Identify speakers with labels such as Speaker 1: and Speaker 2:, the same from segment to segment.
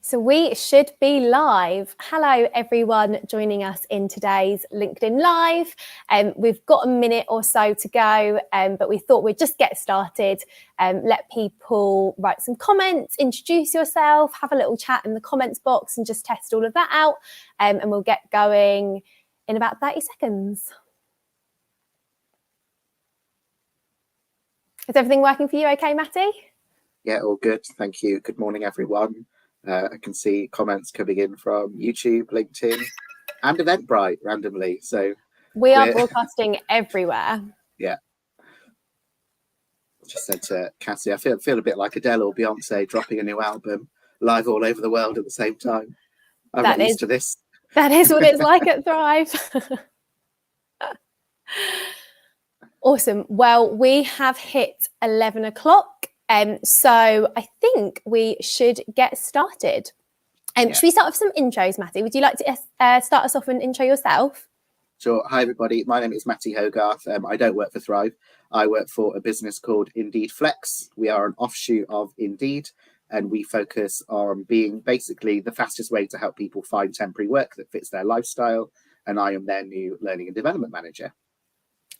Speaker 1: So we should be live. Hello, everyone joining us in today's LinkedIn Live. We've got a minute or so to go, but we thought we'd just get started, let people write some comments, introduce yourself, have a little chat in the comments box and just test all of that out. And we'll get going in about 30 seconds. Is everything working for you okay, Matty?
Speaker 2: Yeah, all good. Thank you. Good morning, everyone. I can see comments coming in from YouTube, LinkedIn, and Eventbrite randomly. So
Speaker 1: we are broadcasting everywhere.
Speaker 2: Yeah. Just said to Cassie, I feel a bit like Adele or Beyonce dropping a new album live all over the world at the same time. I'm not used to this.
Speaker 1: That is what it's like at Thrive. Awesome. Well, we have hit 11 o'clock. So I think we should get started. Should we start with some intros, Matty? Would you like to start us off and intro yourself?
Speaker 2: Sure. Hi, everybody. My name is Matty Hogarth. I don't work for Thrive. I work for a business called Indeed Flex. We are an offshoot of Indeed, and we focus on being basically the fastest way to help people find temporary work that fits their lifestyle. And I am their new learning and development manager.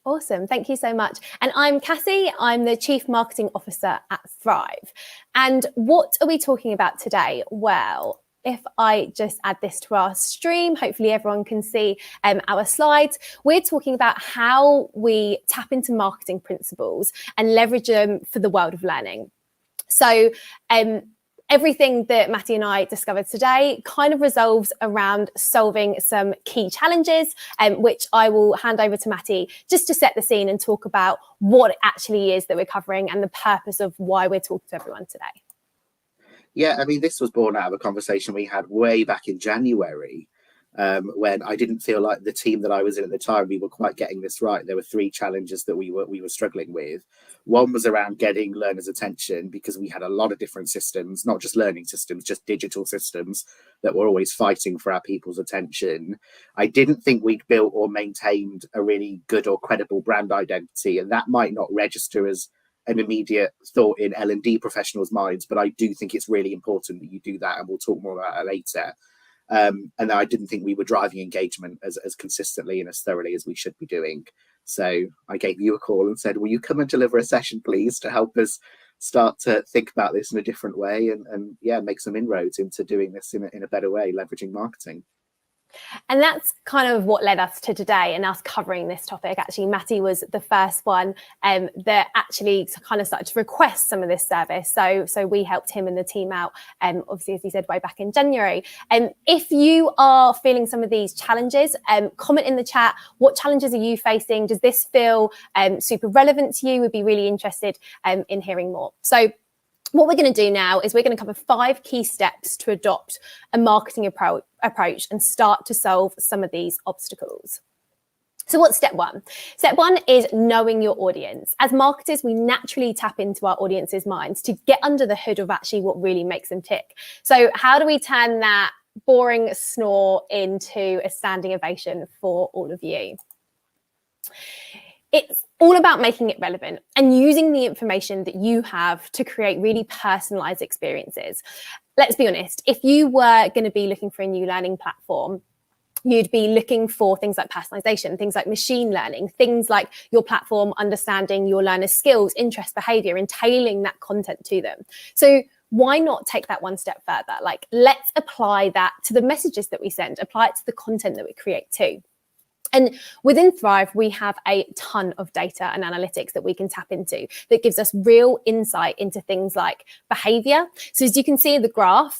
Speaker 1: Awesome. Thank you so much. And I'm Cassie. I'm the Chief Marketing Officer at Thrive. And what are we talking about today? Well, if I just add this to our stream, hopefully everyone can see our slides. We're talking about how we tap into marketing principles and leverage them for the world of learning. So everything that Matty and I discovered today kind of resolves around solving some key challenges, which I will hand over to Matty just to set the scene and talk about what it actually is that we're covering and the purpose of why we're talking to everyone today.
Speaker 2: Yeah, I mean, this was born out of a conversation we had way back in January, when I didn't feel like the team that I was in at the time, we were quite getting this right. There were three challenges that we were struggling with. One was around getting learners' attention, because we had a lot of different systems, not just learning systems, just digital systems that were always fighting for our people's attention. I didn't think we'd built or maintained a really good or credible brand identity, and that might not register as an immediate thought in L&D professionals' minds, but I do think it's really important that you do that, and we'll talk more about it later. And I didn't think we were driving engagement as consistently and as thoroughly as we should be doing. So I gave you a call and said, will you come and deliver a session, please, to help us start to think about this in a different way and make some inroads into doing this in a better way, leveraging marketing.
Speaker 1: And that's kind of what led us to today and us covering this topic. Actually, Matty was the first one that actually kind of started to request some of this service. So we helped him and the team out, obviously, as he said, way back in January. If you are feeling some of these challenges, comment in the chat. What challenges are you facing? Does this feel super relevant to you? We'd be really interested in hearing more. So what we're going to do now is we're going to cover 5 key steps to adopt a marketing approach and start to solve some of these obstacles. So what's step 1? Step 1 is knowing your audience. As marketers, we naturally tap into our audience's minds to get under the hood of actually what really makes them tick. So how do we turn that boring snore into a standing ovation for all of you? It's all about making it relevant and using the information that you have to create really personalized experiences. Let's be honest, if you were going to be looking for a new learning platform, you'd be looking for things like personalization, things like machine learning, things like your platform understanding your learners' skills, interests, behavior, and tailoring that content to them. So why not take that one step further? Like, let's apply that to the messages that we send, apply it to the content that we create too. And within Thrive, we have a ton of data and analytics that we can tap into that gives us real insight into things like behavior. So as you can see in the graph,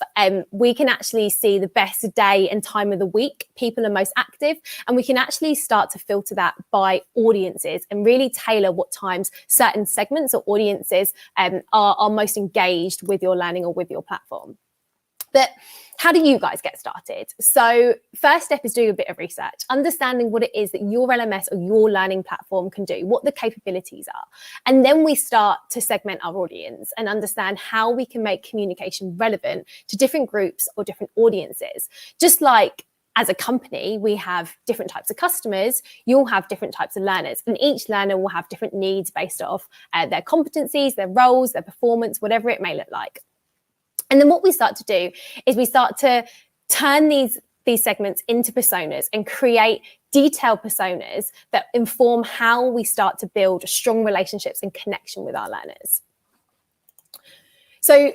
Speaker 1: we can actually see the best day and time of the week people are most active, and we can actually start to filter that by audiences and really tailor what times certain segments or audiences are most engaged with your learning or with your platform. But how do you guys get started? So first step is doing a bit of research, understanding what it is that your LMS or your learning platform can do, what the capabilities are. And then we start to segment our audience and understand how we can make communication relevant to different groups or different audiences. Just like as a company, we have different types of customers, you'll have different types of learners, and each learner will have different needs based off their competencies, their roles, their performance, whatever it may look like. And then what we start to do is we start to turn these segments into personas and create detailed personas that inform how we start to build strong relationships and connection with our learners. So,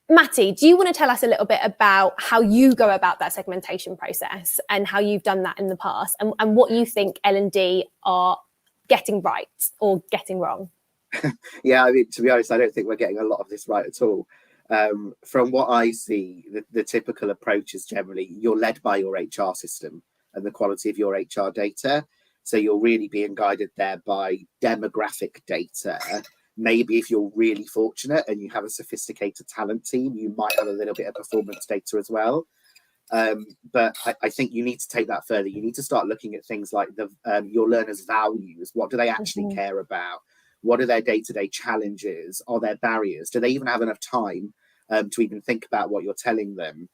Speaker 1: Matty, do you want to tell us a little bit about how you go about that segmentation process and how you've done that in the past, and what you think L&D are getting right or getting wrong?
Speaker 2: Yeah, I mean, to be honest, I don't think we're getting a lot of this right at all. From what I see, the typical approach is generally you're led by your HR system and the quality of your HR data. So you're really being guided there by demographic data. Maybe if you're really fortunate and you have a sophisticated talent team, you might have a little bit of performance data as well. But I think you need to take that further. You need to start looking at things like your learners' values. What do they actually care about? What are their day-to-day challenges? Are there barriers? Do they even have enough time to even think about what you're telling them?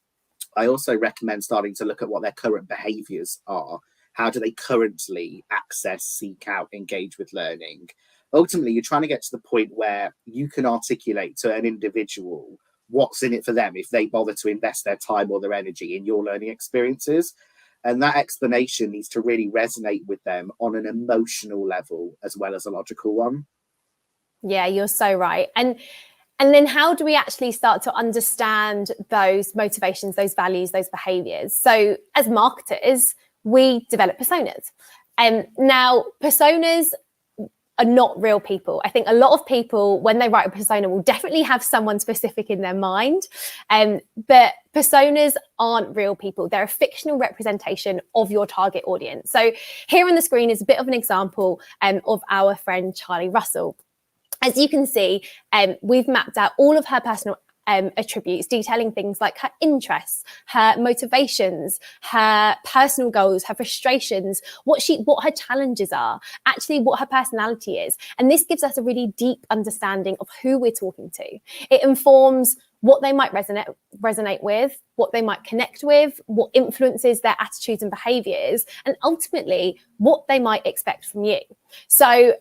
Speaker 2: I also recommend starting to look at what their current behaviours are. How do they currently access, seek out, engage with learning? Ultimately, you're trying to get to the point where you can articulate to an individual what's in it for them if they bother to invest their time or their energy in your learning experiences. And that explanation needs to really resonate with them on an emotional level as well as a logical one. Yeah,
Speaker 1: you're so right. And then how do we actually start to understand those motivations, those values, those behaviors? So as marketers, we develop personas. And now personas are not real people. I think a lot of people, when they write a persona, will definitely have someone specific in their mind. But personas aren't real people. They're a fictional representation of your target audience. So here on the screen is a bit of an example of our friend Charlie Russell. As you can see, we've mapped out all of her personal attributes, detailing things like her interests, her motivations, her personal goals, her frustrations, what her challenges are, actually what her personality is. And this gives us a really deep understanding of who we're talking to. It informs what they might resonate with, what they might connect with, what influences their attitudes and behaviors, and ultimately what they might expect from you. So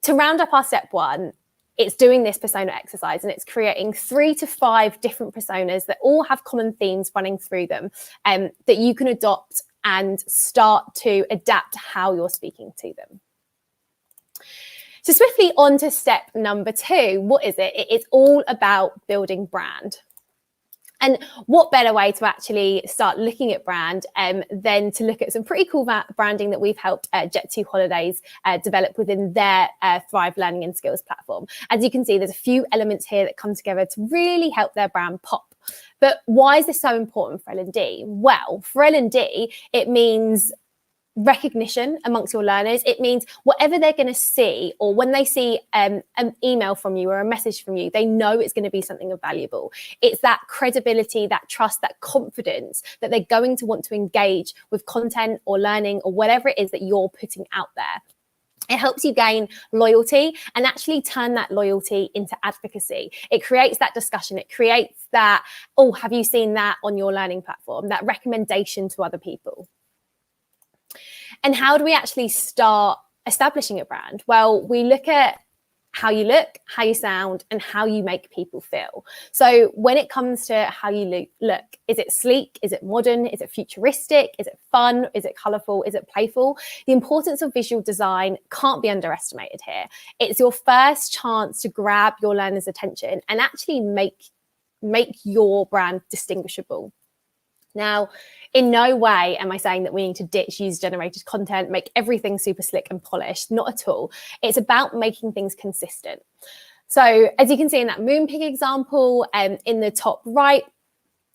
Speaker 1: to round up our step one, it's doing this persona exercise, and it's creating 3 to 5 different personas that all have common themes running through them that you can adopt and start to adapt how you're speaking to them. So swiftly on to step number 2. What is it? It's all about building brand. And what better way to actually start looking at brand than to look at some pretty cool branding that we've helped Jet2 Holidays develop within their Thrive Learning and Skills platform. As you can see, there's a few elements here that come together to really help their brand pop. But why is this so important for L&D? Well, for L&D, it means recognition amongst your learners. It means whatever they're going to see, or when they see an email from you or a message from you, they know it's going to be something of valuable. It's that credibility, that trust, that confidence that they're going to want to engage with content or learning or whatever it is that you're putting out there. It helps you gain loyalty and actually turn that loyalty into advocacy. It creates that discussion. It creates that, oh, have you seen that on your learning platform? That recommendation to other people. And how do we actually start establishing a brand? Well, we look at how you look, how you sound, and how you make people feel. So when it comes to how you look, is it sleek? Is it modern? Is it futuristic? Is it fun? Is it colourful? Is it playful? The importance of visual design can't be underestimated here. It's your first chance to grab your learners' attention and actually make your brand distinguishable. Now, in no way am I saying that we need to ditch user-generated content, make everything super slick and polished. Not at all. It's about making things consistent. So as you can see in that Moonpig example, in the top right,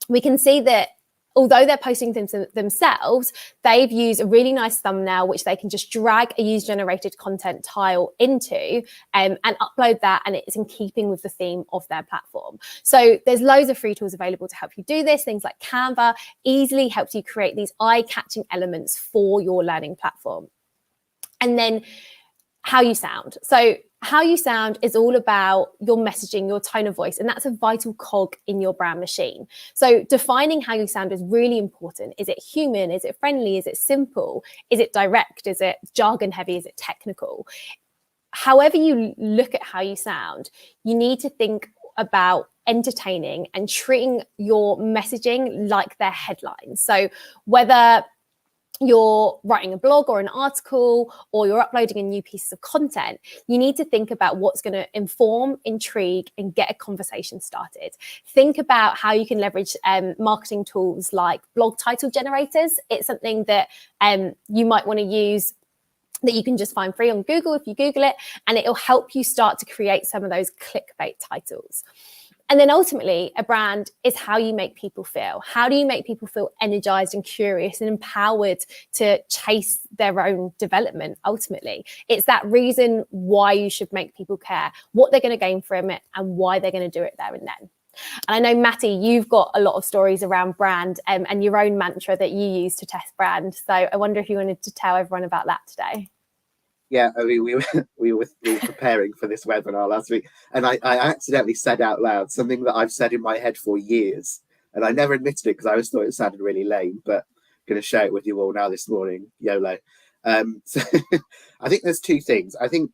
Speaker 1: we can see that although they're posting things themselves, they've used a really nice thumbnail, which they can just drag a user-generated content tile into and upload that, and it's in keeping with the theme of their platform. So there's loads of free tools available to help you do this. Things like Canva easily helps you create these eye-catching elements for your learning platform. And then how you sound. So how you sound is all about your messaging, your tone of voice, and that's a vital cog in your brand machine. So defining how you sound is really important. Is it human? Is it friendly? Is it simple? Is it direct? Is it jargon heavy? Is it technical? However you look at how you sound, you need to think about entertaining and treating your messaging like their headlines. So whether you're writing a blog or an article, or you're uploading a new piece of content, you need to think about what's going to inform, intrigue, and get a conversation started. Think about how you can leverage marketing tools like blog title generators. It's something that you might want to use, that you can just find free on Google if you Google it, and it'll help you start to create some of those clickbait titles. And then ultimately, a brand is how you make people feel. How do you make people feel energized and curious and empowered to chase their own development? Ultimately, it's that reason why you should make people care, what they're going to gain from it, and why they're going to do it there and then. And I know, Matty, you've got a lot of stories around brand and your own mantra that you use to test brand. So I wonder if you wanted to tell everyone about that today.
Speaker 2: Yeah, I mean, we were preparing for this webinar last week, and I accidentally said out loud something that I've said in my head for years, and I never admitted it because I always thought it sounded really lame, but I'm going to share it with you all now this morning. YOLO. So I think there's two things. I think,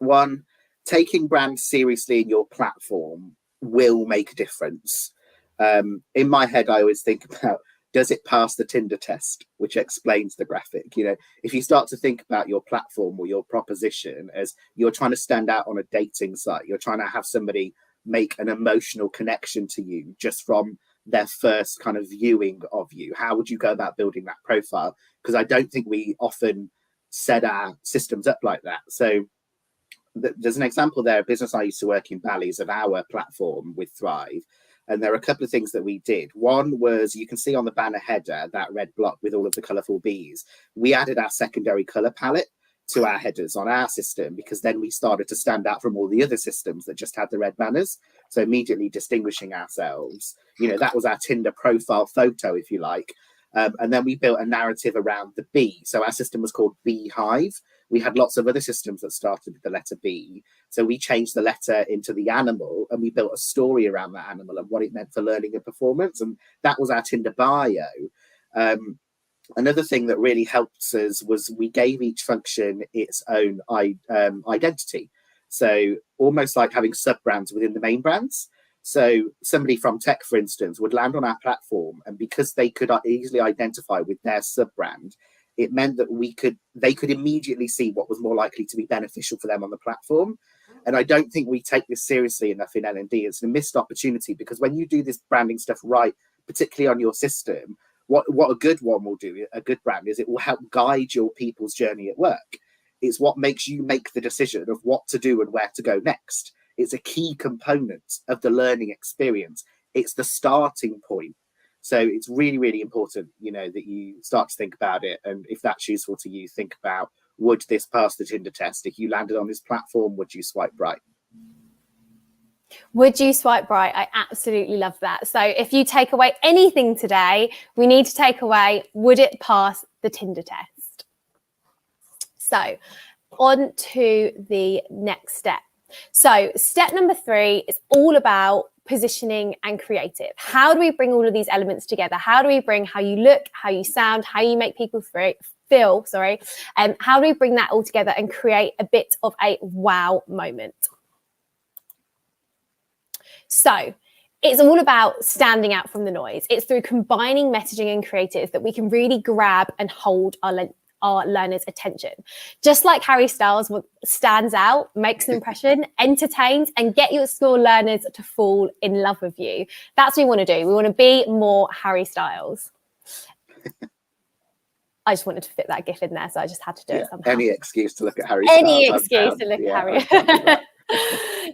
Speaker 2: one, taking brands seriously in your platform will make a difference. In my head, I always think about, does it pass the Tinder test, which explains the graphic? You know, if you start to think about your platform or your proposition as you're trying to stand out on a dating site, you're trying to have somebody make an emotional connection to you just from their first kind of viewing of you, how would you go about building that profile? Because I don't think we often set our systems up like that. So there's an example there, a business I used to work in Bally's, of our platform with Thrive. And there are a couple of things that we did. One was, you can see on the banner header, that red block with all of the colourful bees. We added our secondary colour palette to our headers on our system, because then we started to stand out from all the other systems that just had the red banners. So immediately distinguishing ourselves. You know, that was our Tinder profile photo, if you like. And then we built a narrative around the bee. So our system was called Beehive. We had lots of other systems that started with the letter B. So we changed the letter into the animal, and we built a story around that animal and what it meant for learning and performance. And that was our Tinder bio. Another thing that really helped us was we gave each function its own identity. So almost like having sub-brands within the main brands. So somebody from tech, for instance, would land on our platform, and because they could easily identify with their sub-brand, it meant that they could immediately see what was more likely to be beneficial for them on the platform. And I don't think we take this seriously enough in L&D. It's a missed opportunity, because when you do this branding stuff right, particularly on your system, what a good one will do, a good brand, is it will help guide your people's journey at work. It's what makes you make the decision of what to do and where to go next. It's a key component of the learning experience. It's the starting point. So it's really, really important, you know, that you start to think about it. And if that's useful to you, think about, would this pass the Tinder test? If you landed on this platform, would you swipe right?
Speaker 1: Would you swipe right? I absolutely love that. So if you take away anything today, we need to take away, would it pass the Tinder test? So on to the next step. So step number 3 is all about positioning and creative. How do we bring all of these elements together? How do we bring how you look, how you sound, how you make people feel, how do we bring that all together and create a bit of a wow moment? So it's all about standing out from the noise. It's through combining messaging and creative that we can really grab and hold our learners' attention. Just like Harry Styles stands out, makes an impression, entertains, and get your school learners to fall in love with you. That's what we want to do. We want to be more Harry Styles. I just wanted to fit that gif in there, so I just had to do it somehow.
Speaker 2: Any excuse to look at Harry Styles.
Speaker 1: Any excuse to look at Harry.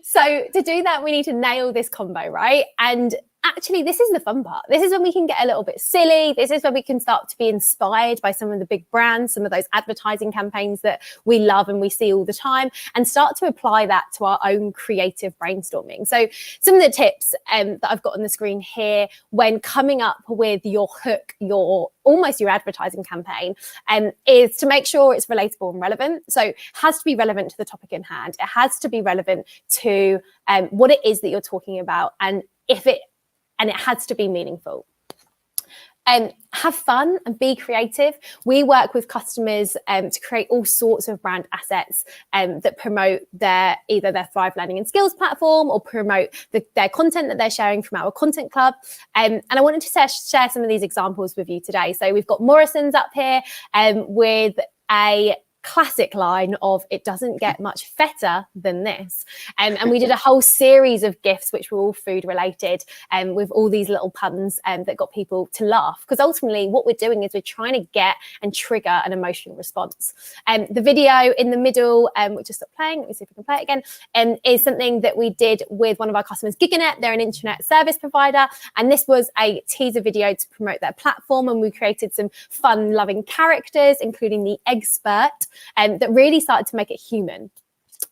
Speaker 1: So to do that, we need to nail this combo, right? And actually, this is the fun part. This is when we can get a little bit silly. This is when we can start to be inspired by some of the big brands, some of those advertising campaigns that we love and we see all the time, and start to apply that to our own creative brainstorming. So some of the tips that I've got on the screen here when coming up with your hook, your advertising campaign, is to make sure it's relatable and relevant. So it has to be relevant to the topic in hand. It has to be relevant to what it is that you're talking about, and it has to be meaningful. Have fun and be creative. We work with customers to create all sorts of brand assets that promote either their Thrive Learning and Skills platform or promote their content that they're sharing from our content club. And I wanted to share some of these examples with you today. So we've got Morrison's up here with a classic line of "it doesn't get much better than this," and we did a whole series of GIFs which were all food related with all these little puns that got people to laugh, because ultimately what we're doing is we're trying to get and trigger an emotional response. The video in the middle, which just stopped playing, let me see if I can play it again, is something that we did with one of our customers, Giganet. They're an internet service provider, and this was a teaser video to promote their platform, and we created some fun loving characters, including the expert, that really started to make it human.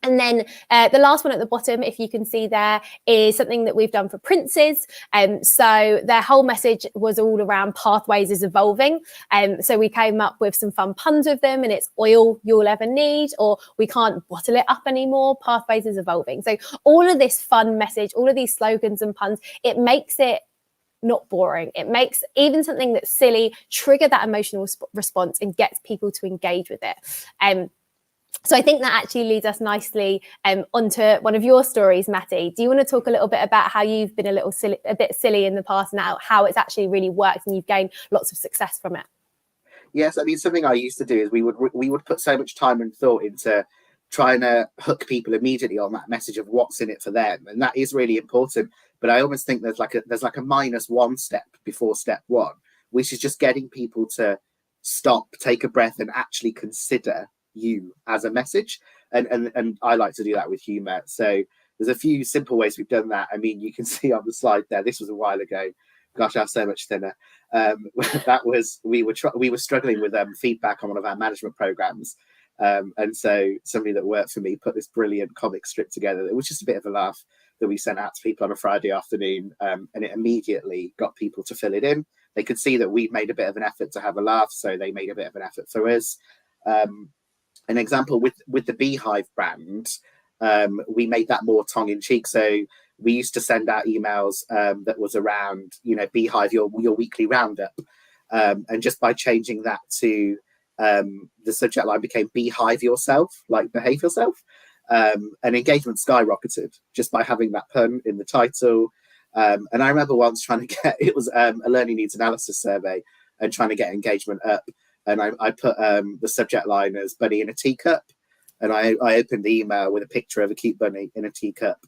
Speaker 1: And then the last one at the bottom, if you can see there, is something that we've done for Princes. So their whole message was all around pathways is evolving. So we came up with some fun puns with them, and it's oil you'll ever need, or we can't bottle it up anymore, pathways is evolving. So all of this fun message, all of these slogans and puns, it makes it not boring. It makes even something that's silly trigger that emotional response and gets people to engage with it. So I think that actually leads us nicely onto one of your stories, Matty. Do you want to talk a little bit about how you've been a bit silly in the past, and how it's actually really worked and you've gained lots of success from it?
Speaker 2: Yes, I mean, something I used to do is we would put so much time and thought into trying to hook people immediately on that message of what's in it for them, and that is really important. But I almost think there's like a -1 step before step one, which is just getting people to stop, take a breath, and actually consider you as a message. And I like to do that with humor. So there's a few simple ways we've done that. I mean, you can see on the slide there, this was a while ago. Gosh, I'm so much thinner. That was, we were struggling with feedback on one of our management programs. And so somebody that worked for me put this brilliant comic strip together. It was just a bit of a laugh that we sent out to people on a Friday afternoon, and it immediately got people to fill it in. They could see that we'd made a bit of an effort to have a laugh, so they made a bit of an effort for us. An example with the Beehive brand, we made that more tongue-in-cheek. So we used to send out emails that was around, Beehive, your weekly roundup, and just by changing that to the subject line became Beehive yourself, like behave yourself. And engagement skyrocketed just by having that pun in the title. And I remember once trying to get, it was a learning needs analysis survey, and trying to get engagement up. And I put the subject line as bunny in a teacup. And I opened the email with a picture of a cute bunny in a teacup.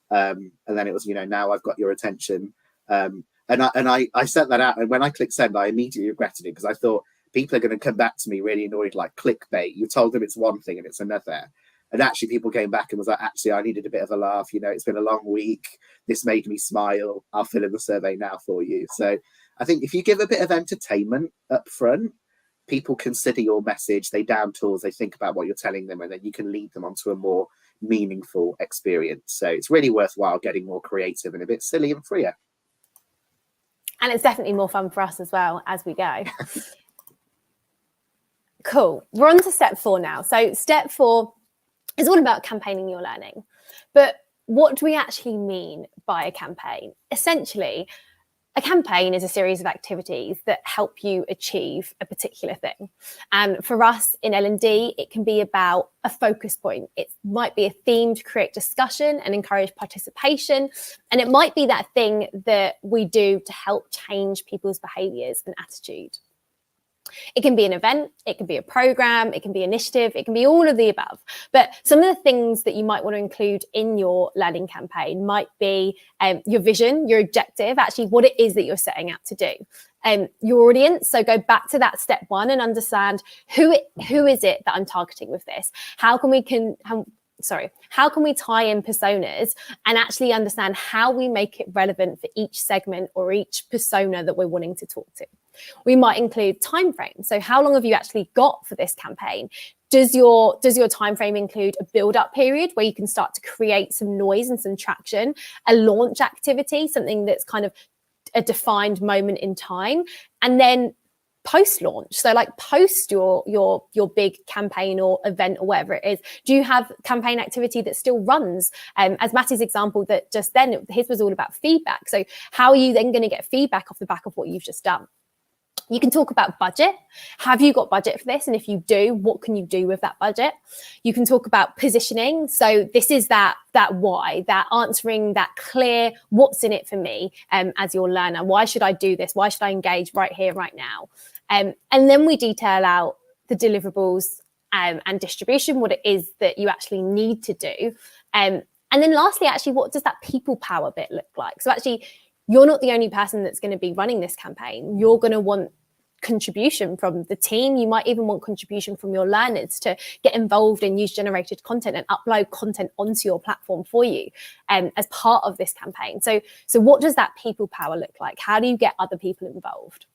Speaker 2: And then it was, now I've got your attention. And I sent that out. And when I clicked send, I immediately regretted it, because I thought people are going to come back to me really annoyed, like clickbait. You told them it's one thing and it's another. And actually people came back and was like, actually, I needed a bit of a laugh. It's been a long week. This made me smile. I'll fill in the survey now for you. So I think if you give a bit of entertainment up front, people consider your message, they down tools, they think about what you're telling them, and then you can lead them onto a more meaningful experience. So it's really worthwhile getting more creative and a bit silly and freer.
Speaker 1: And it's definitely more fun for us as well as we go. Cool. We're on to step 4 now. So step 4 is all about campaigning your learning. But what do we actually mean by a campaign? Essentially, a campaign is a series of activities that help you achieve a particular thing. And for us in L&D, it can be about a focus point. It might be a theme to create discussion and encourage participation. And it might be that thing that we do to help change people's behaviors and attitude. It can be an event, it can be a program, it can be initiative, it can be all of the above. But some of the things that you might want to include in your learning campaign might be your vision, your objective, actually what it is that you're setting out to do. Your audience, so go back to that step 1 and understand who is it that I'm targeting with this? How can we tie in personas and actually understand how we make it relevant for each segment or each persona that we're wanting to talk to? We might include time frames. So how long have you actually got for this campaign? Does your time frame include a build-up period where you can start to create some noise and some traction, a launch activity, something that's kind of a defined moment in time, and then post-launch? So like post your big campaign or event or whatever it is, do you have campaign activity that still runs? As Matty's example that just then, his was all about feedback. So how are you then going to get feedback off the back of what you've just done? You can talk about budget. Have you got budget for this? And if you do, what can you do with that budget? You can talk about positioning. So this is that why, that answering that clear, what's in it for me as your learner? Why should I do this? Why should I engage right here, right now? And then we detail out the deliverables and distribution, what it is that you actually need to do. And then lastly, actually, what does that people power bit look like? So actually, you're not the only person that's going to be running this campaign. You're going to want contribution from the team. You might even want contribution from your learners to get involved in user-generated content and upload content onto your platform for you as part of this campaign. So what does that people power look like? How do you get other people involved?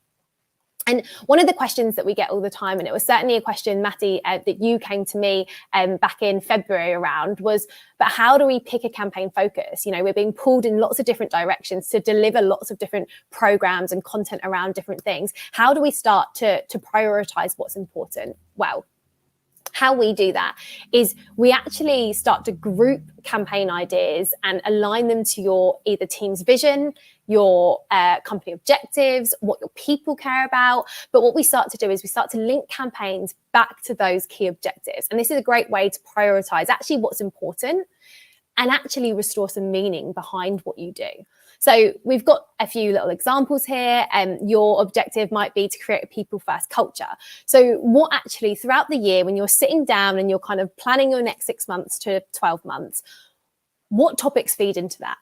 Speaker 1: And one of the questions that we get all the time, and it was certainly a question, Matty, that you came to me back in February around, was, but how do we pick a campaign focus? You know, we're being pulled in lots of different directions to deliver lots of different programs and content around different things. How do we start to prioritize what's important? Well, how we do that is we actually start to group campaign ideas and align them to your either team's vision, your company objectives, what your people care about. But what we start to do is we start to link campaigns back to those key objectives. And this is a great way to prioritize actually what's important and actually restore some meaning behind what you do. So we've got a few little examples here. Your objective might be to create a people-first culture. So what actually throughout the year, when you're sitting down and you're kind of planning your next 6 months to 12 months, what topics feed into that?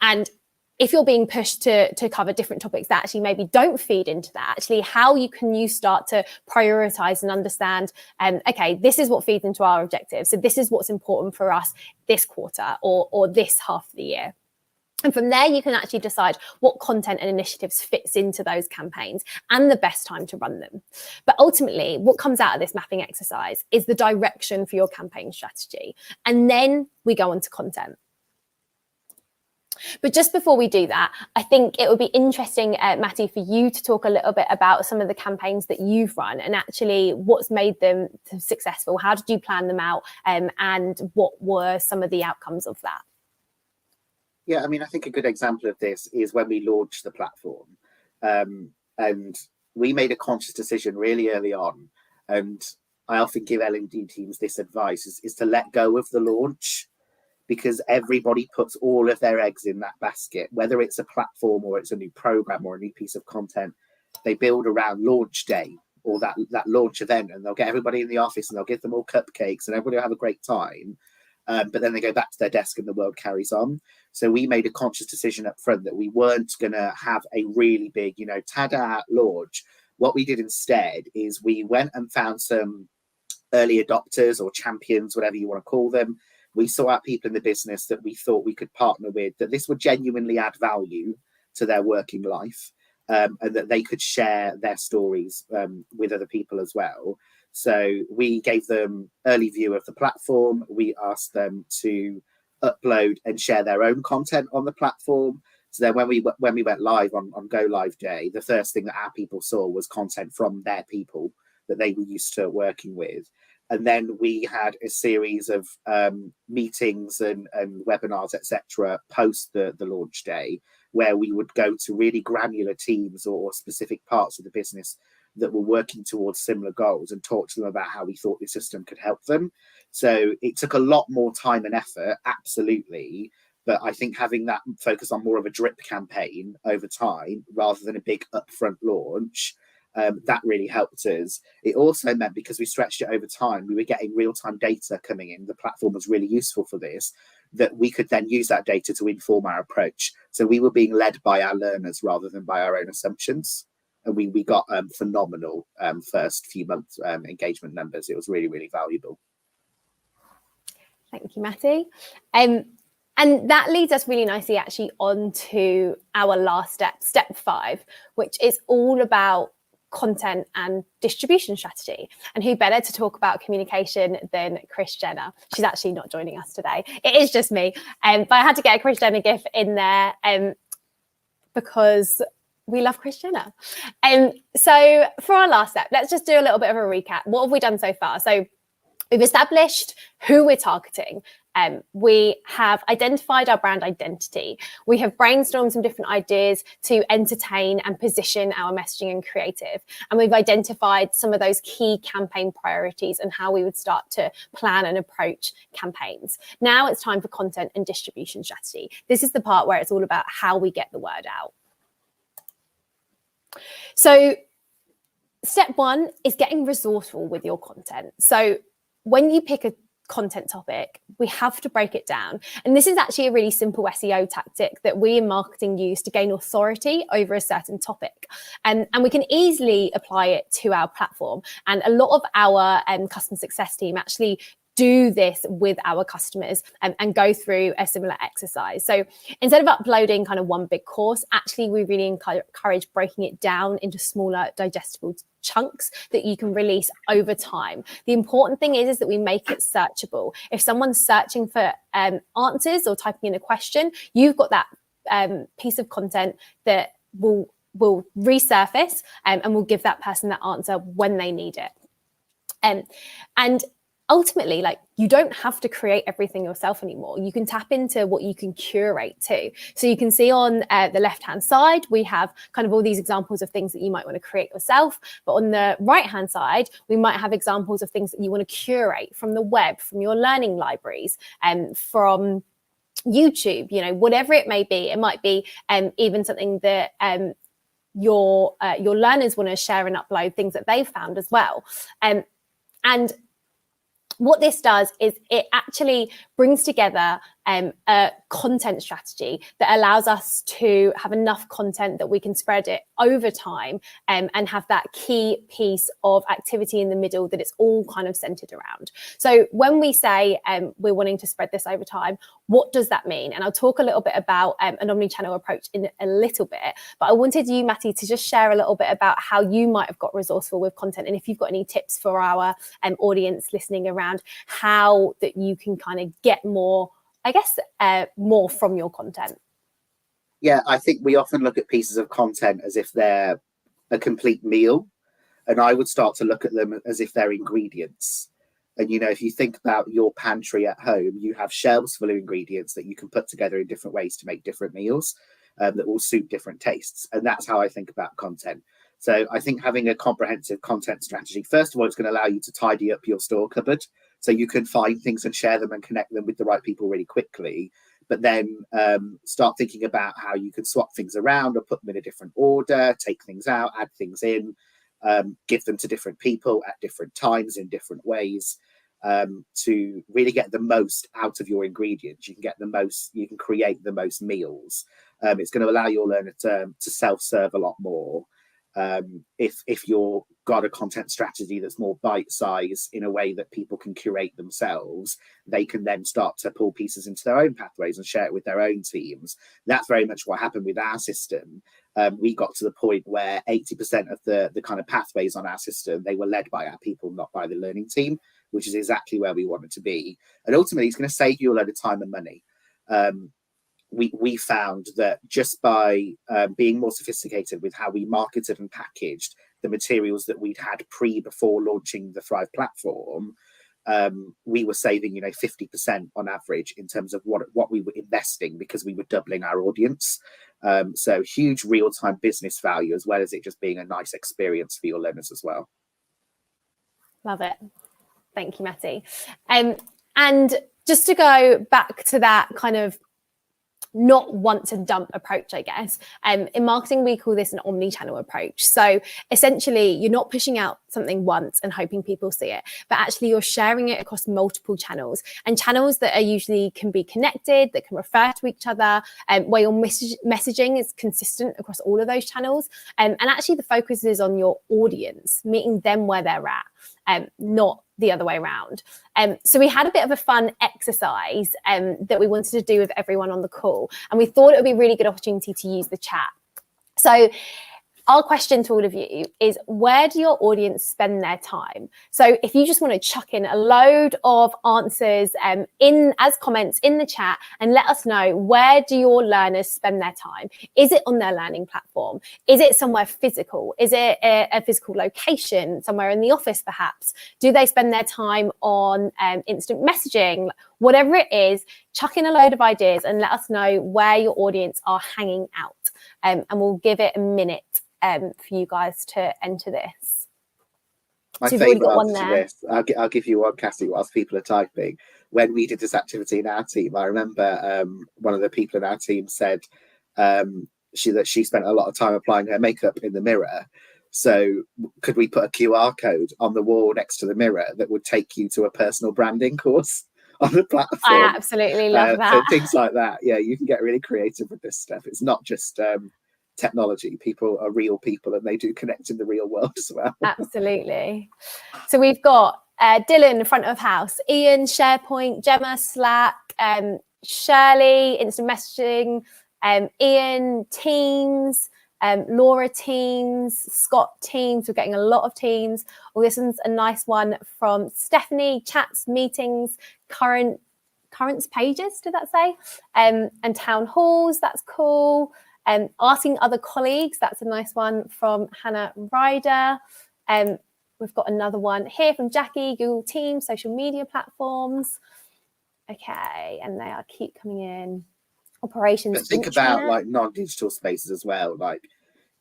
Speaker 1: And if you're being pushed to cover different topics that actually maybe don't feed into that, actually how can you start to prioritize and understand, okay, this is what feeds into our objectives. So this is what's important for us this quarter or this half of the year. And from there, you can actually decide what content and initiatives fits into those campaigns and the best time to run them. But ultimately, what comes out of this mapping exercise is the direction for your campaign strategy. And then we go on to content. But just before we do that, I think it would be interesting, Matty, for you to talk a little bit about some of the campaigns that you've run and actually what's made them successful. How did you plan them out and what were some of the outcomes of that?
Speaker 2: Yeah, I mean, I think a good example of this is when we launched the platform. And we made a conscious decision really early on. And I often give L&D teams this advice is to let go of the launch, because everybody puts all of their eggs in that basket, whether it's a platform or it's a new program or a new piece of content. They build around launch day or that launch event, and they'll get everybody in the office and they'll give them all cupcakes and everybody will have a great time. But then they go back to their desk and the world carries on. So we made a conscious decision up front that we weren't going to have a really big, tada launch. What we did instead is we went and found some early adopters or champions, whatever you want to call them. We sought out people in the business that we thought we could partner with, that this would genuinely add value to their working life, and that they could share their stories with other people as well. So we gave them early view of the platform. We asked them to upload and share their own content on the platform. So then when we went live on Go Live Day, the first thing that our people saw was content from their people that they were used to working with. And then we had a series of meetings and webinars, etc., post the launch day, where we would go to really granular teams or specific parts of the business that were working towards similar goals and talk to them about how we thought the system could help them. So it took a lot more time and effort, absolutely. But I think having that focus on more of a drip campaign over time rather than a big upfront launch, that really helped us. It also meant, because we stretched it over time, we were getting real-time data coming in. The platform was really useful for this, that we could then use that data to inform our approach. So we were being led by our learners rather than by our own assumptions. And we got phenomenal first few months engagement numbers. It was really, really valuable.
Speaker 1: Thank you, Matty. And that leads us really nicely actually on to our last step, step 5, which is all about content and distribution strategy. And who better to talk about communication than Kris Jenner? She's actually not joining us today. It is just me. But I had to get a Kris Jenner gif in there because we love Kris Jenner. So for our last step, let's just do a little bit of a recap. What have we done so far? So we've established who we're targeting We have identified our brand identity. We have brainstormed some different ideas to entertain and position our messaging and creative. And we've identified some of those key campaign priorities and how we would start to plan and approach campaigns. Now it's time for content and distribution strategy. This is the part where it's all about how we get the word out. So step one is getting resourceful with your content. So when you pick a content topic, we have to break it down. And this is actually a really simple SEO tactic that we in marketing use to gain authority over a certain topic. And we can easily apply it to our platform. And a lot of our customer success team actually do this with our customers and go through a similar exercise. So instead of uploading kind of one big course, actually we really encourage breaking it down into smaller digestible chunks that you can release over time. The important thing is that we make it searchable. If someone's searching for answers or typing in a question, you've got that piece of content that will resurface and will give that person that answer when they need it. And ultimately, like, you don't have to create everything yourself anymore. You can tap into what you can curate too. So you can see on the left-hand side, we have kind of all these examples of things that you might want to create yourself. But on the right-hand side, we might have examples of things that you want to curate from the web, from your learning libraries, and from YouTube, you know, whatever it may be. It might be even something that your learners want to share and upload, things that they've found as well. And what this does is it actually brings together a content strategy that allows us to have enough content that we can spread it over time and have that key piece of activity in the middle that it's all kind of centered around. So when we say we're wanting to spread this over time, what does that mean? And I'll talk a little bit about an omnichannel approach in a little bit, but I wanted you, Matty, to just share a little bit about how you might have got resourceful with content, and if you've got any tips for our audience listening around how that you can kind of get more, I guess, more from your content.
Speaker 2: Yeah, I think we often look at pieces of content as if they're a complete meal, and I would start to look at them as if they're ingredients. And, you know, if you think about your pantry at home, you have shelves full of ingredients that you can put together in different ways to make different meals that will suit different tastes. And that's how I think about content. So I think having a comprehensive content strategy, first of all, it's going to allow you to tidy up your store cupboard so you can find things and share them and connect them with the right people really quickly. But then start thinking about how you can swap things around or put them in a different order, take things out, add things in, give them to different people at different times in different ways to really get the most out of your ingredients. You can get the most, you can create the most meals. It's going to allow your learner to self-serve a lot more. If you've got a content strategy that's more bite-sized in a way that people can curate themselves, they can then start to pull pieces into their own pathways and share it with their own teams. That's very much what happened with our system. We got to the point where 80% of the kind of pathways on our system, they were led by our people, not by the learning team, which is exactly where we wanted to be. And ultimately, it's going to save you a load of time and money. We found that just by being more sophisticated with how we marketed and packaged the materials that we'd had before launching the Thrive platform, we were saving, 50% on average in terms of what we were investing, because we were doubling our audience. So huge real-time business value, as well as it just being a nice experience for your learners as well.
Speaker 1: Love it. Thank you, Matty. And just to go back to that kind of not once and dump approach, I guess. In marketing, we call this an omnichannel approach. So essentially, you're not pushing out something once and hoping people see it, but actually you're sharing it across multiple channels, and channels that are usually can be connected, that can refer to each other, where your messaging is consistent across all of those channels. And actually the focus is on your audience, meeting them where they're at, not the other way around. So we had a bit of a fun exercise that we wanted to do with everyone on the call, and we thought it would be a really good opportunity to use the chat. So our question to all of you is, where do your audience spend their time? So if you just want to chuck in a load of answers in as comments in the chat and let us know, where do your learners spend their time? Is it on their learning platform? Is it somewhere physical? Is it a physical location, somewhere in the office perhaps? Do they spend their time on instant messaging? whatever it is, chuck in a load of ideas and let us know where your audience are hanging out. And we'll give it a minute for you guys to enter this.
Speaker 2: My
Speaker 1: So we've already
Speaker 2: favourite
Speaker 1: got one
Speaker 2: answer to
Speaker 1: there.
Speaker 2: this, I'll give you one, Cassie, whilst people are typing. When we did this activity in our team, I remember one of the people in our team said that she spent a lot of time applying her makeup in the mirror. So could we put a QR code on the wall next to the mirror that would take you to a personal branding course on the platform?
Speaker 1: I absolutely love that.
Speaker 2: So things like that. Yeah, you can get really creative with this stuff. It's not just technology. People are real people and they do connect in the real world as well.
Speaker 1: Absolutely. So we've got Dylan, front of house, Ian, SharePoint, Gemma, Slack, Shirley, instant messaging, Ian, Teams, Laura, Teams, Scott, Teams. We're getting a lot of Teams. Oh, this one's a nice one from Stephanie, chats, meetings, currents pages, did that say? And town halls, that's cool. Asking other colleagues, that's a nice one from Hannah Ryder. We've got another one here from Jackie, Google Teams, social media platforms. Okay, and they keep coming in. Operations.
Speaker 2: But think about like non-digital spaces as well. Like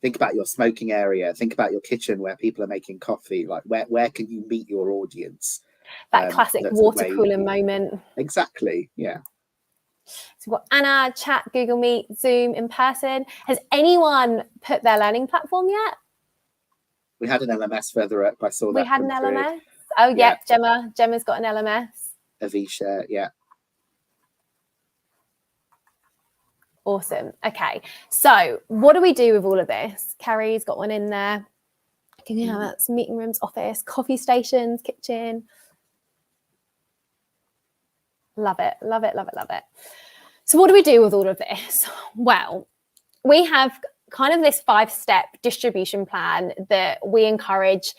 Speaker 2: think about your smoking area, think about your kitchen where people are making coffee. Like where can you meet your audience?
Speaker 1: That classic water cooler moment.
Speaker 2: Exactly, yeah.
Speaker 1: So we've got Anna, chat, Google Meet, Zoom, in person. Has anyone put their learning platform yet?
Speaker 2: We had an LMS further up. I saw that.
Speaker 1: We had an LMS. Oh, yeah. Gemma's got an LMS.
Speaker 2: Avisha, yeah.
Speaker 1: Awesome. Okay. So what do we do with all of this? Carrie's got one in there. That's meeting rooms, office, coffee stations, kitchen. Love it. Love it. Love it. Love it. So what do we do with all of this? Well, we have kind of this 5-step distribution plan that we encourage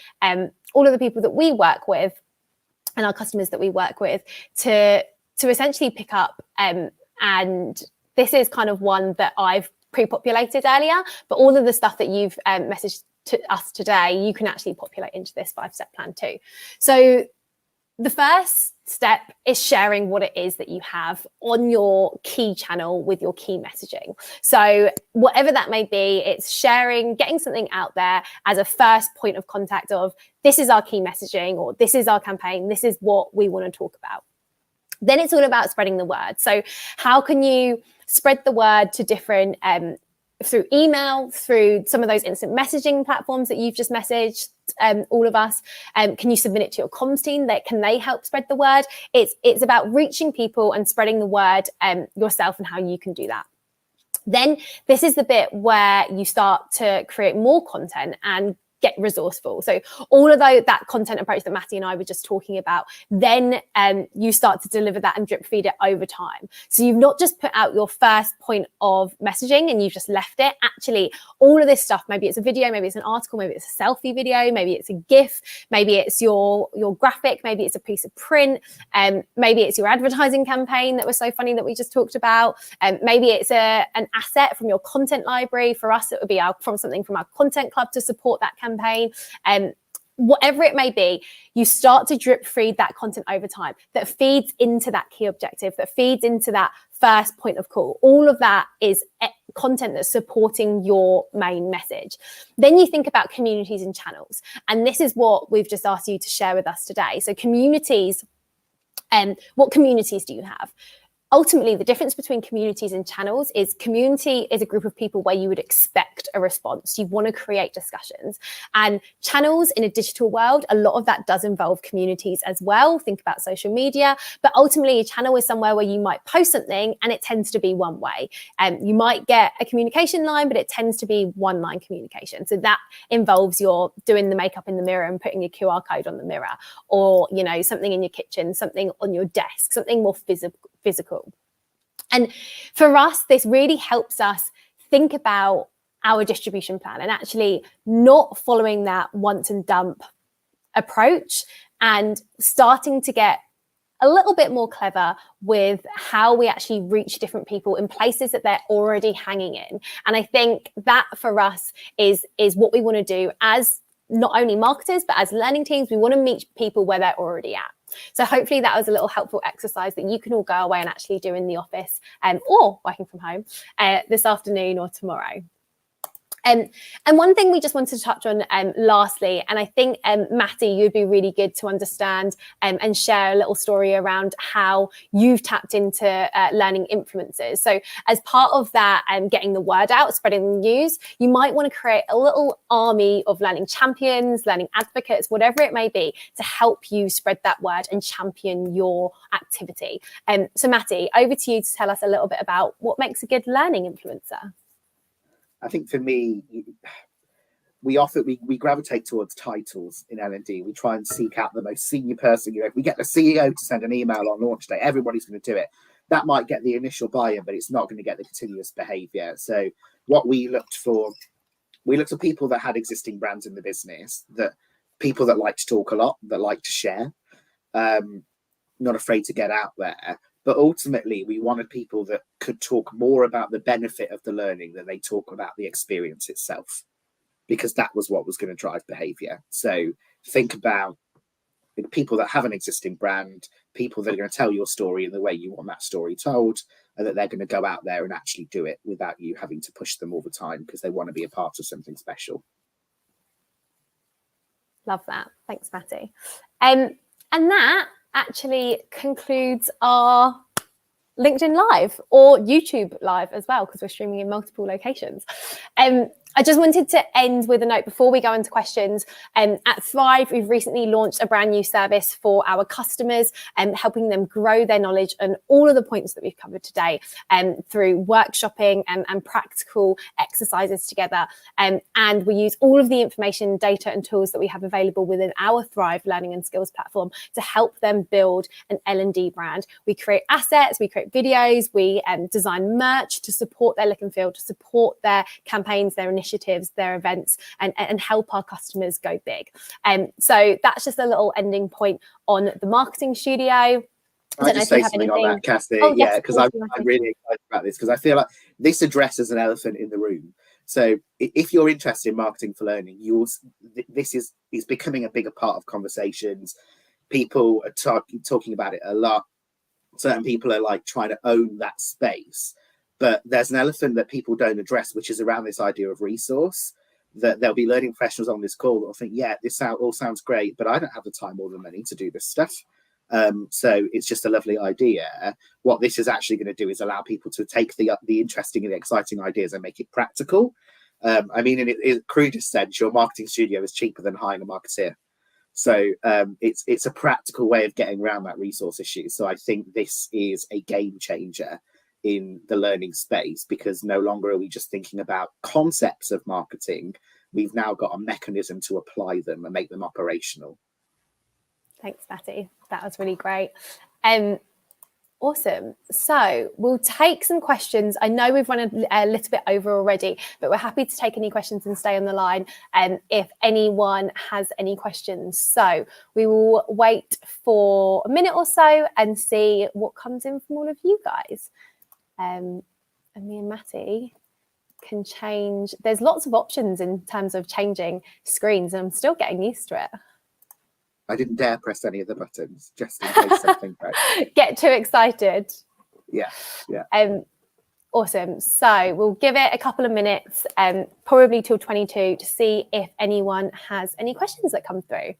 Speaker 1: all of the people that we work with and our customers that we work with to essentially pick up. And this is kind of one that I've pre-populated earlier, but all of the stuff that you've messaged to us today, you can actually populate into this 5-step plan too. So the first step is sharing what it is that you have on your key channel with your key messaging. So whatever that may be, it's sharing, getting something out there as a first point of contact of this is our key messaging, or this is our campaign, this is what we want to talk about. Then it's all about spreading the word. So how can you spread the word to different through email, through some of those instant messaging platforms that you've just messaged all of us? Can you submit it to your comms team? Can they help spread the word? It's about reaching people and spreading the word yourself and how you can do that. Then this is the bit where you start to create more content and get resourceful. So all of that content approach that Matty and I were just talking about, then you start to deliver that and drip feed it over time. So you've not just put out your first point of messaging and you've just left it. Actually, all of this stuff, maybe it's a video, maybe it's an article, maybe it's a selfie video, maybe it's a GIF, maybe it's your graphic, maybe it's a piece of print, maybe it's your advertising campaign that was so funny that we just talked about, maybe it's an asset from your content library. For us, it would be something from our content club to support that campaign. Whatever it may be, you start to drip feed that content over time that feeds into that key objective, that feeds into that first point of call. All of that is content that's supporting your main message. Then you think about communities and channels. And this is what we've just asked you to share with us today. So communities, what communities do you have? Ultimately, the difference between communities and channels is community is a group of people where you would expect a response. You want to create discussions. And channels in a digital world, a lot of that does involve communities as well. Think about social media. But ultimately, a channel is somewhere where you might post something and it tends to be one way. You might get a communication line, but it tends to be one line communication. So that involves your doing the makeup in the mirror and putting your QR code on the mirror, or, something in your kitchen, something on your desk, something more physical. And for us, this really helps us think about our distribution plan and actually not following that once and dump approach and starting to get a little bit more clever with how we actually reach different people in places that they're already hanging in. And I think that for us is what we want to do as not only marketers, but as learning teams. We want to meet people where they're already at. So hopefully that was a little helpful exercise that you can all go away and actually do in the office or working from home this afternoon or tomorrow. And one thing we just wanted to touch on lastly, and I think, Matty, you'd be really good to understand and share a little story around how you've tapped into learning influencers. So as part of that, getting the word out, spreading the news, you might want to create a little army of learning champions, learning advocates, whatever it may be, to help you spread that word and champion your activity. So Matty, over to you to tell us a little bit about what makes a good learning influencer.
Speaker 2: I think for me, we gravitate towards titles in L&D. We try and seek out the most senior person. If we get the CEO to send an email on launch day, everybody's going to do it. That might get the initial buy-in, but it's not going to get the continuous behavior. So what we looked for people that had existing brands in the business, that people that like to talk a lot, that like to share, not afraid to get out there. But ultimately, we wanted people that could talk more about the benefit of the learning than they talk about the experience itself, because that was what was going to drive behavior. So think about people that have an existing brand, people that are going to tell your story in the way you want that story told, and that they're going to go out there and actually do it without you having to push them all the time because they want to be a part of something special.
Speaker 1: Love that. Thanks, Matty. And that actually concludes our LinkedIn Live or YouTube Live as well, because we're streaming in multiple locations. I just wanted to end with a note before we go into questions. At Thrive, we've recently launched a brand new service for our customers, helping them grow their knowledge on all of the points that we've covered today, through workshopping and practical exercises together. And we use all of the information, data and tools that we have available within our Thrive Learning and Skills platform to help them build an L&D brand. We create assets, we create videos, we design merch to support their look and feel, to support their campaigns, their initiatives, their events, and help our customers go big. So that's just a little ending point on the marketing studio.
Speaker 2: I just say something on that, Cassie. Oh, yeah, because I'm really excited about this, because I feel like this addresses an elephant in the room. So if you're interested in marketing for learning, this is becoming a bigger part of conversations. People are talking about it a lot. Certain people are like trying to own that space. But there's an elephant that people don't address, which is around this idea of resource. That there'll be learning professionals on this call that will think, yeah, this all sounds great, but I don't have the time or the money to do this stuff. So it's just a lovely idea. What this is actually going to do is allow people to take the interesting and the exciting ideas and make it practical. I mean, in its crudest sense, your marketing studio is cheaper than hiring a marketeer. So it's a practical way of getting around that resource issue. So I think this is a game changer in the learning space, because no longer are we just thinking about concepts of marketing. We've now got a mechanism to apply them and make them operational.
Speaker 1: Thanks, Matty. That was really great. Awesome. So we'll take some questions. I know we've run a little bit over already, but we're happy to take any questions and stay on the line if anyone has any questions. So we will wait for a minute or so and see what comes in from all of you guys. And me and Matty can change. There's lots of options in terms of changing screens, and I'm still getting used to it.
Speaker 2: I didn't dare press any of the buttons just in case something broke.
Speaker 1: Get too excited.
Speaker 2: Yeah.
Speaker 1: Awesome. So we'll give it a couple of minutes, probably till 22, to see if anyone has any questions that come through.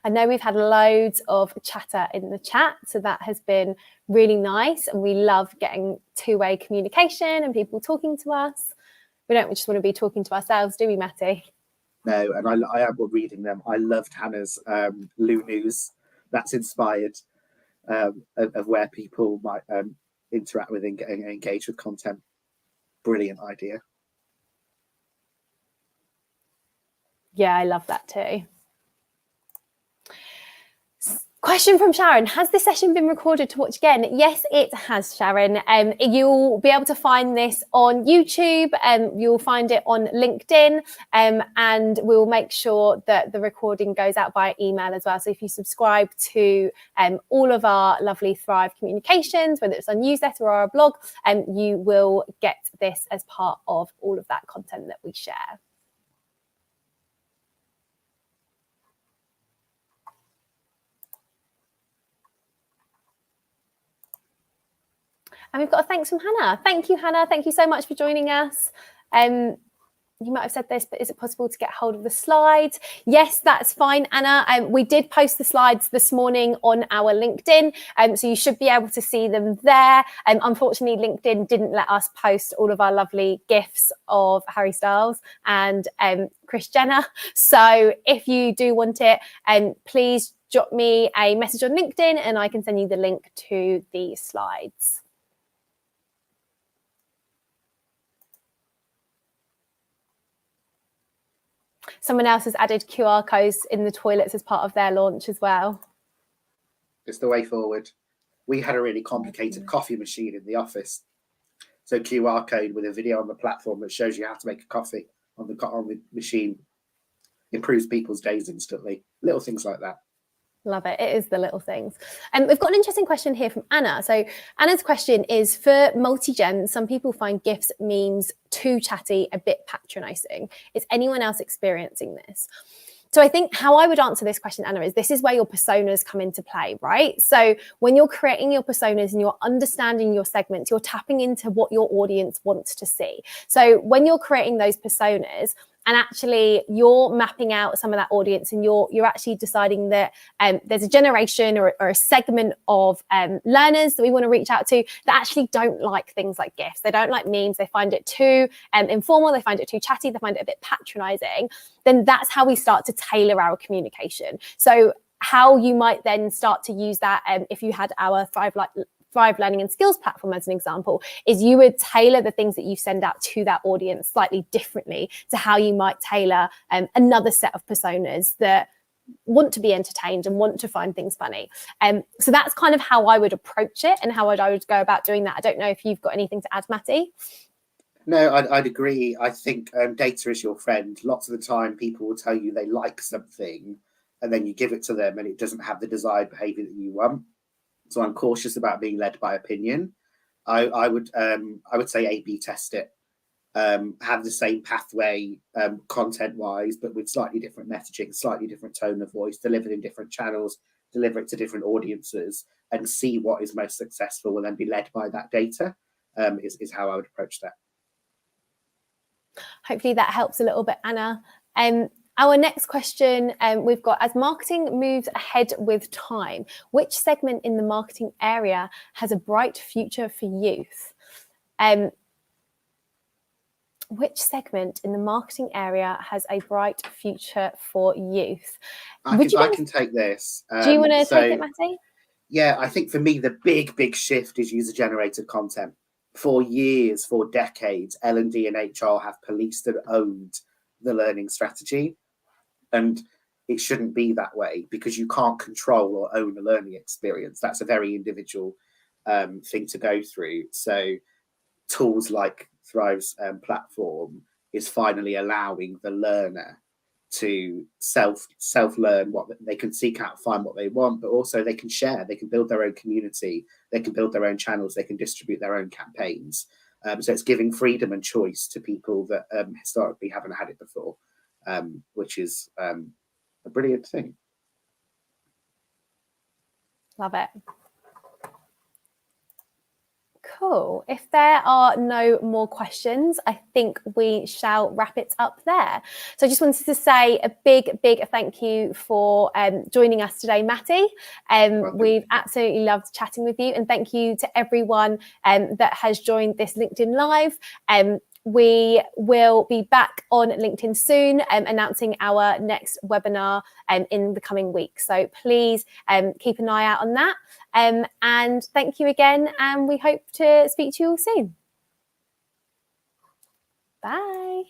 Speaker 1: I know we've had loads of chatter in the chat, so that has been really nice, and we love getting two-way communication and people talking to us. We don't just want to be talking to ourselves, do we, Matty?
Speaker 2: No, and I am reading them. I loved Hannah's Lou News. That's inspired of where people might interact with and engage with content. Brilliant idea.
Speaker 1: Yeah, I love that too. Question from Sharon: has this session been recorded to watch again? Yes, it has, Sharon. You'll be able to find this on YouTube, you'll find it on LinkedIn, and we'll make sure that the recording goes out by email as well. So if you subscribe to all of our lovely Thrive communications, whether it's our newsletter or our blog, you will get this as part of all of that content that we share. And we've got a thanks from Hannah. Thank you, Hannah. Thank you so much for joining us. You might have said this, but is it possible to get hold of the slides? Yes, that's fine, Anna. We did post the slides this morning on our LinkedIn, so you should be able to see them there. Unfortunately, LinkedIn didn't let us post all of our lovely GIFs of Harry Styles and Kris Jenner. So if you do want it, please drop me a message on LinkedIn and I can send you the link to the slides. Someone else has added QR codes in the toilets as part of their launch as well.
Speaker 2: It's the way forward. We had a really complicated coffee machine in the office. So QR code with a video on the platform that shows you how to make a coffee on the machine improves people's days instantly. Little things like that.
Speaker 1: Love it. It is the little things. And we've got an interesting question here from Anna. So Anna's question is, for multi-gen, some people find GIFs, memes too chatty, a bit patronizing. Is anyone else experiencing this? So I think how I would answer this question, Anna, is this is where your personas come into play, right? So when you're creating your personas and you're understanding your segments, you're tapping into what your audience wants to see. So when you're creating those personas, and actually you're mapping out some of that audience and you're actually deciding that there's a generation or a segment of learners that we want to reach out to that actually don't like things like GIFs. They don't like memes. They find it too informal. They find it too chatty. They find it a bit patronizing. Then that's how we start to tailor our communication. So how you might then start to use that if you had our Thrive Learning and Skills platform as an example, is you would tailor the things that you send out to that audience slightly differently to how you might tailor another set of personas that want to be entertained and want to find things funny. So that's kind of how I would approach it and how I would go about doing that. I don't know if you've got anything to add, Matty.
Speaker 2: No, I'd agree. I think data is your friend. Lots of the time people will tell you they like something and then you give it to them and it doesn't have the desired behavior that you want. So I'm cautious about being led by opinion. I would say A/B test it. Have the same pathway content-wise, but with slightly different messaging, slightly different tone of voice, delivered in different channels, deliver it to different audiences, and see what is most successful, and then be led by that data. Is how I would approach that.
Speaker 1: Hopefully that helps a little bit, Anna. Our next question we've got, as marketing moves ahead with time, which segment in the marketing area has a bright future for youth? Which segment in the marketing area has a bright future for youth?
Speaker 2: I can take this.
Speaker 1: Do you want to take it, Matty?
Speaker 2: Yeah, I think for me, the big shift is user-generated content. For years, for decades, L&D and HR have policed and owned the learning strategy. And it shouldn't be that way because you can't control or own a learning experience. That's a very individual thing to go through. So tools like Thrive's platform is finally allowing the learner to self-learn what they can seek out, find what they want, but also they can share, they can build their own community, they can build their own channels, they can distribute their own campaigns. So it's giving freedom and choice to people that historically haven't had it before. Which is a brilliant thing.
Speaker 1: Love it. Cool. If there are no more questions, I think we shall wrap it up there. So I just wanted to say a big thank you for joining us today, Matty. We've absolutely loved chatting with you, and thank you to everyone that has joined this LinkedIn Live. We will be back on LinkedIn soon, announcing our next webinar in the coming week. So please keep an eye out on that. And thank you again. And we hope to speak to you all soon. Bye.